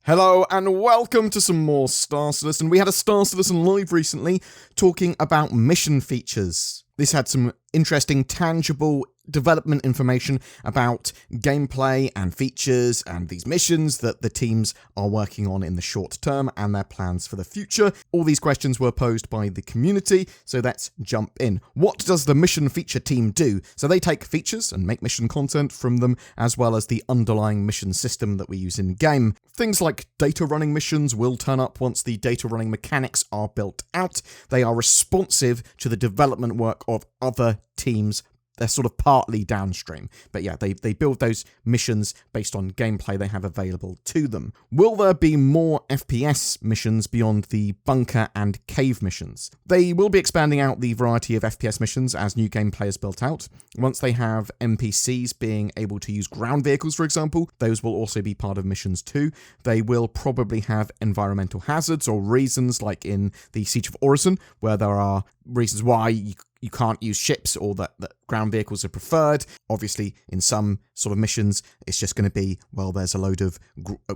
Hello and welcome to some more Star Citizen. We had a Star Citizen live recently talking about mission features. This had some interesting, tangible development information about gameplay and features and these missions that the teams are working on in the short term and their plans for the future. All these questions were posed by the community, so let's jump in. What does the mission feature team do? So they take features and make mission content from them, as well as the underlying mission system that we use in game. Things like data running missions will turn up once the data running mechanics are built out. They are responsive to the development work of other teams. They're sort of partly downstream. But yeah, they build those missions based on gameplay they have available to them. Will there be more FPS missions beyond the bunker and cave missions? They will be expanding out the variety of FPS missions as new gameplay is built out. Once they have NPCs being able to use ground vehicles, for example, those will also be part of missions too. They will probably have environmental hazards or reasons, like in the Siege of Orison, where there are reasons why you can't use ships or that ground vehicles are preferred. Obviously, in some sort of missions, it's just going to be, well, there's a load of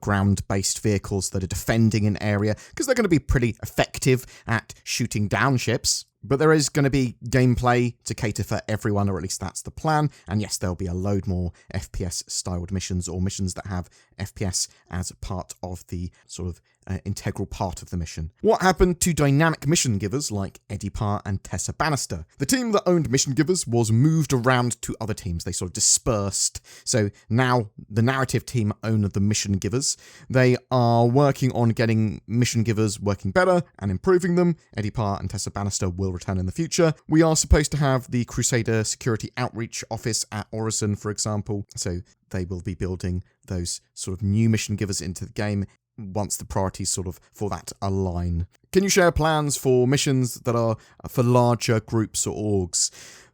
ground-based vehicles that are defending an area because they're going to be pretty effective at shooting down ships. But there is going to be gameplay to cater for everyone, or at least that's the plan. And yes, there'll be a load more FPS-styled missions or missions that have FPS as part of the sort of integral part of the mission. What happened to dynamic mission givers like Eddie Parr and Tessa Bannister? The team that owned mission givers was moved around to other teams. They sort of dispersed. So now the narrative team own the mission givers. They are working on getting mission givers working better and improving them. Eddie Parr and Tessa Bannister will return in the future. We are supposed to have the Crusader Security Outreach Office at Orison, for example. So they will be building those sort of new mission givers into the game once the priorities sort of for that align. Can you share plans for missions that are for larger groups or orgs?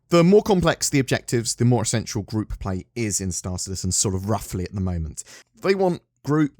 The more complex the objectives, the more essential group play is in Star Citizen, sort of roughly at the moment. They want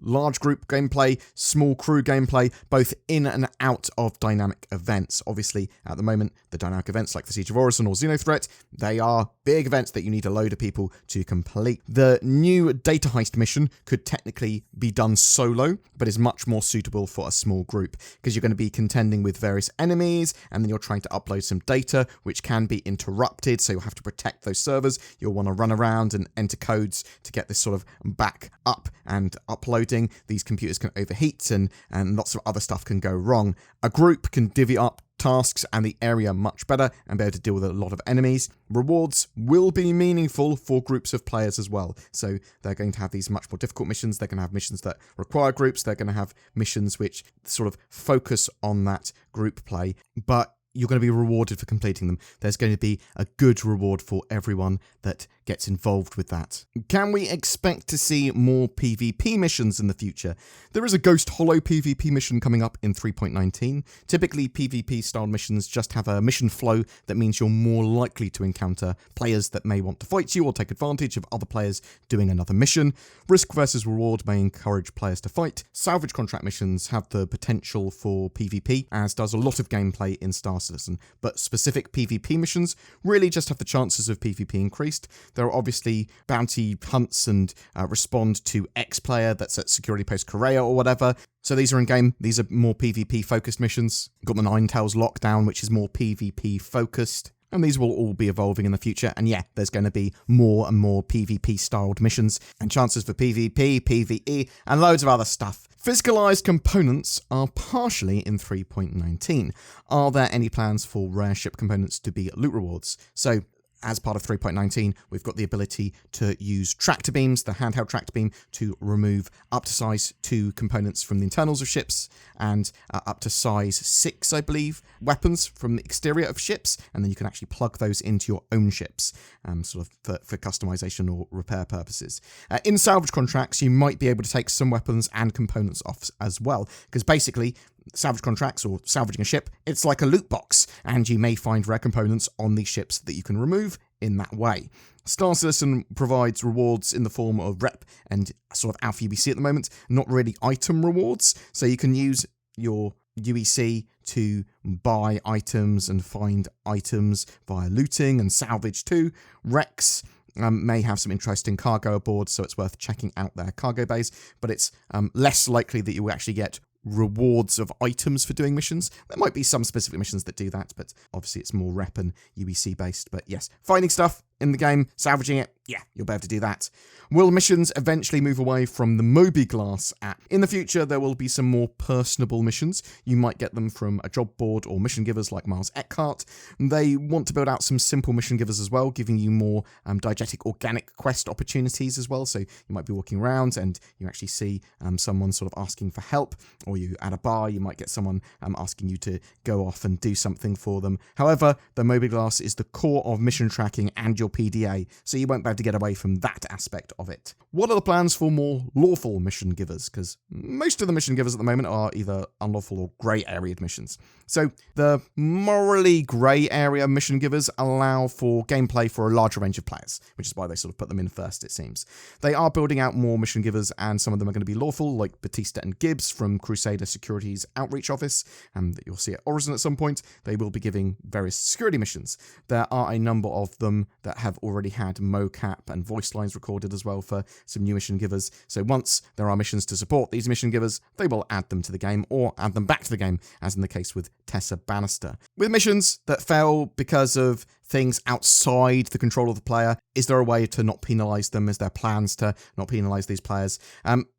large group gameplay, small crew gameplay, both in and out of dynamic events. Obviously, at the moment, the dynamic events like the Siege of Orison or Xenothreat, they are big events that you need a load of people to complete. The new data heist mission could technically be done solo, but is much more suitable for a small group, because you're going to be contending with various enemies, and then you're trying to upload some data, which can be interrupted, so you'll have to protect those servers. You'll want to run around and enter codes to get this sort of back up and uploading. These computers can overheat and lots of other stuff can go wrong. A group can divvy up tasks and the area much better and be able to deal with a lot of enemies. Rewards will be meaningful for groups of players as well. So they're going to have these much more difficult missions. They're going to have missions that require groups. They're going to have missions which sort of focus on that group play. But you're going to be rewarded for completing them. There's going to be a good reward for everyone that gets involved with that. Can we expect to see more PvP missions in the future? There is a Ghost Hollow PvP mission coming up in 3.19. Typically, PvP-style missions just have a mission flow that means you're more likely to encounter players that may want to fight you or take advantage of other players doing another mission. Risk versus reward may encourage players to fight. Salvage contract missions have the potential for PvP, as does a lot of gameplay in Star Citizen, but specific PvP missions really just have the chances of PvP increased. There are obviously bounty hunts and respond to X player that's at Security Post Correa or whatever. So these are in-game. These are more PvP-focused missions. Got the Ninetales Lockdown, which is more PvP-focused. And these will all be evolving in the future. And yeah, there's going to be more and more PvP-styled missions and chances for PvP, PvE, and loads of other stuff. Physicalized components are partially in 3.19. Are there any plans for rare ship components to be loot rewards? So, as part of 3.19, we've got the ability to use tractor beams, the handheld tractor beam, to remove up to size 2 components from the internals of ships and up to size 6, I believe, weapons from the exterior of ships, and then you can actually plug those into your own ships, sort of for customization or repair purposes. In salvage contracts, you might be able to take some weapons and components off as well, because basically, salvage contracts or salvaging a ship, it's like a loot box, and you may find rare components on these ships that you can remove in that way. Star Citizen provides rewards in the form of rep and sort of alpha UBC at the moment, not really item rewards, so you can use your UEC to buy items and find items via looting and salvage too. Rex may have some interesting cargo aboard, so it's worth checking out their cargo bays, but it's less likely that you will actually get rewards of items for doing missions. There might be some specific missions that do that, but obviously it's more rep and UEC based. But yes, finding stuff in the game, salvaging it, yeah, you'll be able to do that. Will missions eventually move away from the Moby-Glass app? In the future, there will be some more personable missions. You might get them from a job board or mission givers like Miles Eckhart. They want to build out some simple mission givers as well, giving you more diegetic organic quest opportunities as well. So you might be walking around and you actually see someone sort of asking for help, or you at a bar, you might get someone asking you to go off and do something for them. However, the Moby-Glass is the core of mission tracking and your PDA, so you won't be able to get away from that aspect of it. What are the plans for more lawful mission givers? Because most of the mission givers at the moment are either unlawful or grey area missions. So the morally grey area mission givers allow for gameplay for a larger range of players, which is why they sort of put them in first, it seems. They are building out more mission givers, and some of them are going to be lawful, like Batista and Gibbs from Crusader Security's Outreach Office, that you'll see at Origin at some point. They will be giving various security missions. There are a number of them that have already had mocap and voice lines recorded as well for some new mission givers. So once there are missions to support these mission givers, they will add them to the game or add them back to the game, as in the case with Tessa Bannister. With missions that fail because of things outside the control of the player, is there a way to not penalise them? Is there plans to not penalise these players?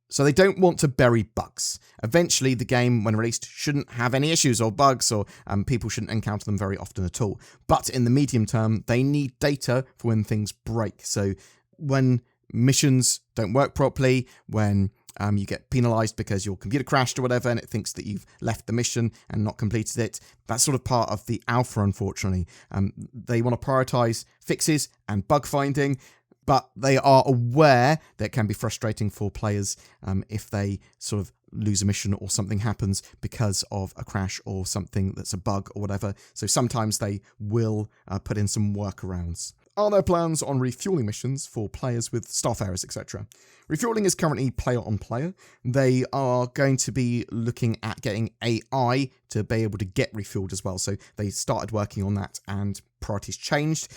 So they don't want to bury bugs. Eventually, the game, when released, shouldn't have any issues or bugs, or people shouldn't encounter them very often at all. But in the medium term, they need data for when things break. So when missions don't work properly, when you get penalised because your computer crashed or whatever, and it thinks that you've left the mission and not completed it. That's sort of part of the alpha, unfortunately. They want to prioritise fixes and bug finding, but they are aware that it can be frustrating for players if they sort of lose a mission or something happens because of a crash or something that's a bug or whatever. So sometimes they will put in some workarounds. Are there plans on refueling missions for players with starfarers, etc.? Refueling is currently player on player. They are going to be looking at getting AI to be able to get refueled as well. So they started working on that and priorities changed.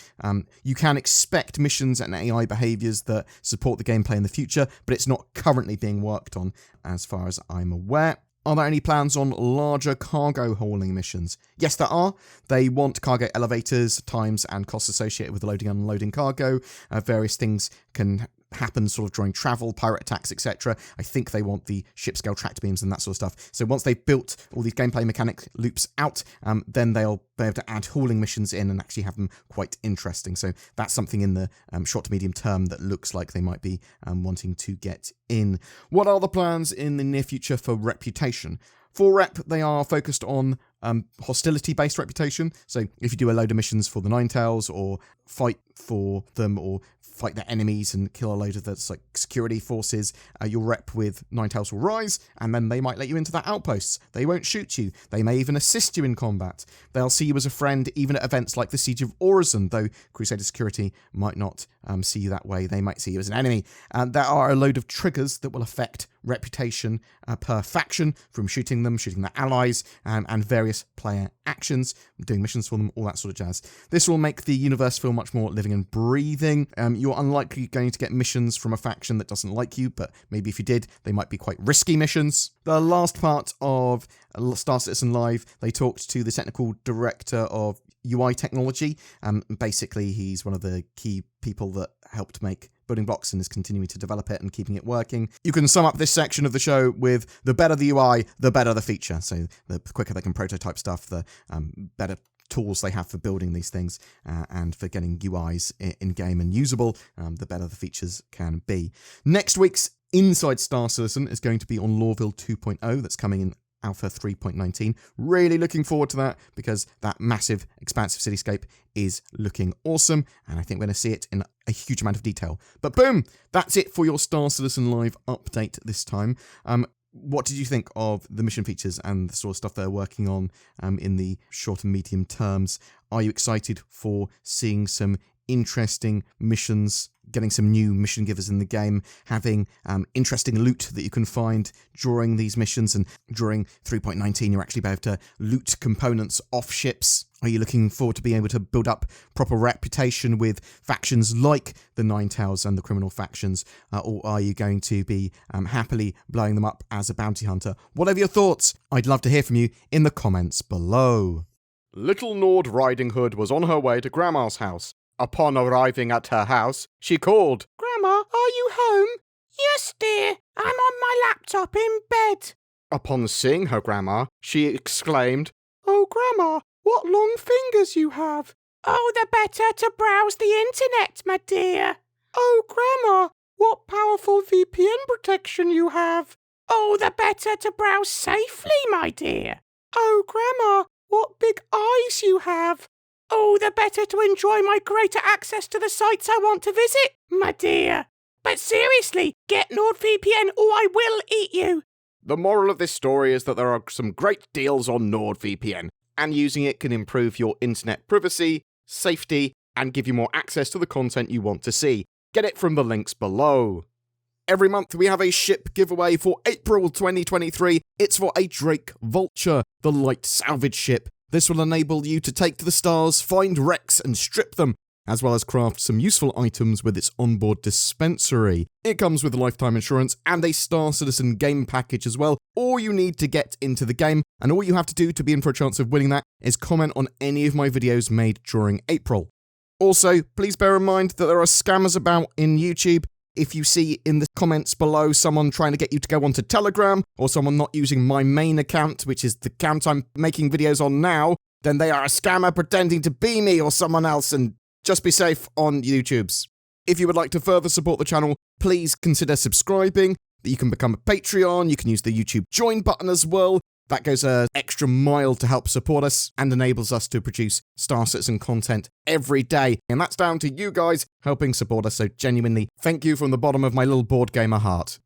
You can expect missions and AI behaviors that support the gameplay in the future, but it's not currently being worked on as far as I'm aware. Are there any plans on larger cargo hauling missions? Yes, there are. They want cargo elevators, times and costs associated with loading and unloading cargo. Various things can happen sort of during travel, pirate attacks, etc. I think they want the ship scale tractor beams and that sort of stuff. So once they've built all these gameplay mechanic loops out, then they'll be able to add hauling missions in and actually have them quite interesting. So that's something in the short to medium term that looks like they might be wanting to get in. What are the plans in the near future for reputation? For rep, they are focused on hostility-based reputation. So if you do a load of missions for the Ninetales, or fight for them, or fight their enemies and kill a load of the security forces, your rep with Ninetales will rise, and then they might let you into that outpost. They won't shoot you. They may even assist you in combat. They'll see you as a friend even at events like the Siege of Orison, though Crusader Security might not see you that way. They might see you as an enemy. There are a load of triggers that will affect reputation per faction, from shooting them, shooting their allies, and various player actions, doing missions for them, all that sort of jazz. This will make the universe feel much more living and breathing. You're unlikely going to get missions from a faction that doesn't like you, but maybe if you did, they might be quite risky missions. The last part of Star Citizen Live, they talked to the technical director of UI technology. Basically, he's one of the key people that helped make Building Blocks and is continuing to develop it and keeping it working. You can sum up this section of the show with the better the UI, the better the feature. So the quicker they can prototype stuff, the better tools they have for building these things and for getting UIs in-game and usable, the better the features can be. Next week's Inside Star Citizen is going to be on Lawville 2.0. That's coming in Alpha 3.19. Really looking forward to that, because that massive, expansive cityscape is looking awesome, and I think we're going to see it in a huge amount of detail. But boom, that's it for your Star Citizen Live update this time. What did you think of the mission features and the sort of stuff they're working on in the short and medium terms? Are you excited for seeing some interesting missions getting some new mission givers in the game, having interesting loot that you can find during these missions, and during 3.19 you're actually able to loot components off ships. Are you looking forward to being able to build up proper reputation with factions like the Nine Tails and the criminal factions, or are you going to be happily blowing them up as a bounty hunter? Whatever your thoughts, I'd love to hear from you in the comments below. Little Nord Riding Hood was on her way to Grandma's house. Upon arriving at her house, she called, "Grandma, are you home?" "Yes, dear. I'm on my laptop in bed." Upon seeing her grandma, she exclaimed, "Oh, Grandma, what long fingers you have." "Oh, the better to browse the internet, my dear." "Oh, Grandma, what powerful VPN protection you have." "Oh, the better to browse safely, my dear." "Oh, Grandma, what big eyes you have." "Oh, the better to enjoy my greater access to the sites I want to visit, my dear." "But seriously, get NordVPN or I will eat you." The moral of this story is that there are some great deals on NordVPN, and using it can improve your internet privacy, safety, and give you more access to the content you want to see. Get it from the links below. Every month we have a ship giveaway for April 2023. It's for a Drake Vulture, the light salvage ship. This will enable you to take to the stars, find wrecks and strip them, as well as craft some useful items with its onboard dispensary. It comes with lifetime insurance and a Star Citizen game package as well. All you need to get into the game, and all you have to do to be in for a chance of winning that, is comment on any of my videos made during April. Also, please bear in mind that there are scammers about in YouTube. If you see in the comments below someone trying to get you to go onto Telegram, or someone not using my main account, which is the account I'm making videos on now, then they are a scammer pretending to be me or someone else, and just be safe on YouTubes. If you would like to further support the channel, please consider subscribing. You can become a Patreon, you can use the YouTube join button as well. That goes an extra mile to help support us and enables us to produce Star Citizen content every day. And that's down to you guys helping support us, so genuinely, thank you from the bottom of my little BoredGamer heart.